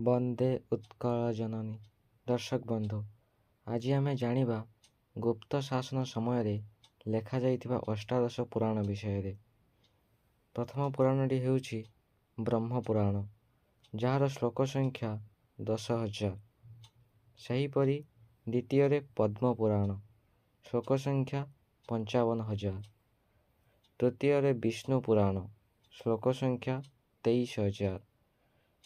ବନ୍ଦେ ଉତ୍କଳ ଜନନୀ। ଦର୍ଶକ ବନ୍ଧୁ, ଆଜି ଆମେ ଜାଣିବା ଗୁପ୍ତ ଶାସନ ସମୟରେ ଲେଖାଯାଇଥିବା ଅଷ୍ଟାଦଶ ପୁରାଣ ବିଷୟରେ। ପ୍ରଥମ ପୁରାଣଟି ହେଉଛି ବ୍ରହ୍ମ ପୁରାଣ, ଯାହାର ଶ୍ଲୋକ ସଂଖ୍ୟା 10,000। ସେହିପରି ଦ୍ୱିତୀୟରେ ପଦ୍ମ ପୁରାଣ, ଶ୍ଲୋକ ସଂଖ୍ୟା 55,000। ତୃତୀୟରେ ବିଷ୍ଣୁ ପୁରାଣ, ଶ୍ଲୋକ ସଂଖ୍ୟା 23,000।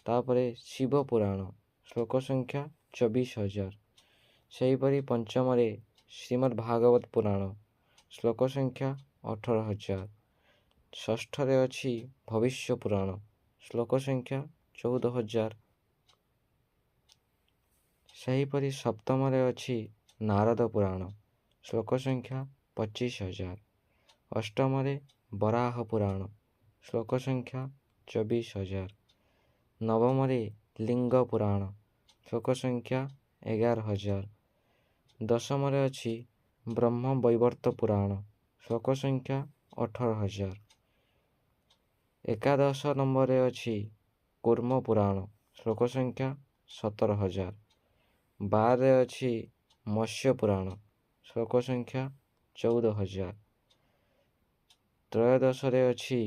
ତାପରେ ଶିବ ପୁରାଣ, ଶ୍ଲୋକ ସଂଖ୍ୟା 24,000। ସେହିପରି ପଞ୍ଚମରେ ଶ୍ରୀମଦ୍ ଭାଗବତ ପୁରାଣ, ଶ୍ଲୋକ ସଂଖ୍ୟା 18,000। ଷଷ୍ଠରେ ଅଛି ଭବିଷ୍ୟ ପୁରାଣ, ଶ୍ଲୋକ ସଂଖ୍ୟା 14,000। ସେହିପରି ସପ୍ତମରେ ଅଛି ନାରଦ ପୁରାଣ, ଶ୍ଲୋକ ସଂଖ୍ୟା 25,000। ଅଷ୍ଟମରେ ବରାହ ପୁରାଣ, ଶ୍ଲୋକ ସଂଖ୍ୟା 24,000। ନବମରେ ଲିଙ୍ଗ ପୁରାଣ, ଶ୍ଲୋକ ସଂଖ୍ୟା 11,000। ଦଶମରେ ଅଛି ବ୍ରହ୍ମ ବୈବର୍ତ ପୁରାଣ, ଶ୍ଲୋକ ସଂଖ୍ୟା 18,000। ଏକାଦଶ ନମ୍ବରରେ ଅଛି କୁର୍ମ ପୁରାଣ, ଶ୍ଲୋକ ସଂଖ୍ୟା 17,000। 12ରେ ଅଛି ମତ୍ସ୍ୟ ପୁରାଣ, ଶ୍ଲୋକ ସଂଖ୍ୟା 14,000। ତ୍ରୟୋଦଶରେ ଅଛି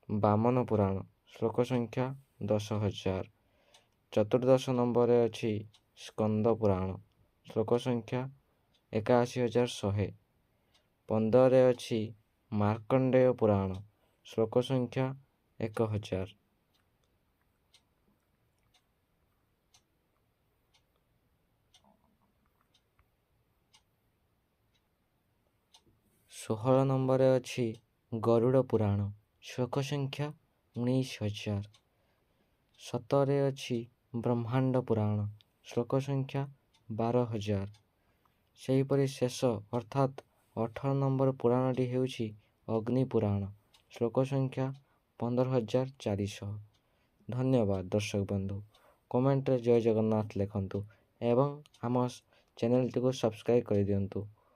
ବାମନ ପୁରାଣ, ଶ୍ଲୋକ ସଂଖ୍ୟା 10,000। ଚତୁର୍ଦଶ ନମ୍ବରରେ ଅଛି ସ୍କନ୍ଦ ପୁରାଣ, ଶ୍ଲୋକ ସଂଖ୍ୟା 81,100। 15ରେ ଅଛି ମାର୍କଣ୍ଡେୟ ପୁରାଣ, ଶ୍ଲୋକ ସଂଖ୍ୟା 1,000। 16 ନମ୍ବରରେ ଅଛି ଗରୁଡ଼ ପୁରାଣ, ଶ୍ଲୋକ ସଂଖ୍ୟା 19,000। 17ରେ ଅଛି ବ୍ରହ୍ମାଣ୍ଡ ପୁରାଣ, ଶ୍ଲୋକ ସଂଖ୍ୟା 12,000। ସେହିପରି ଶେଷ ଅର୍ଥାତ୍ 18 ନମ୍ବର ପୁରାଣଟି ହେଉଛି ଅଗ୍ନି ପୁରାଣ, ଶ୍ଲୋକ ସଂଖ୍ୟା 15,400। ଧନ୍ୟବାଦ ଦର୍ଶକ ବନ୍ଧୁ। କମେଣ୍ଟରେ ଜୟ ଜଗନ୍ନାଥ ଲେଖନ୍ତୁ ଏବଂ ଆମ ଚ୍ୟାନେଲଟିକୁ ସବସ୍କ୍ରାଇବ୍ କରିଦିଅନ୍ତୁ।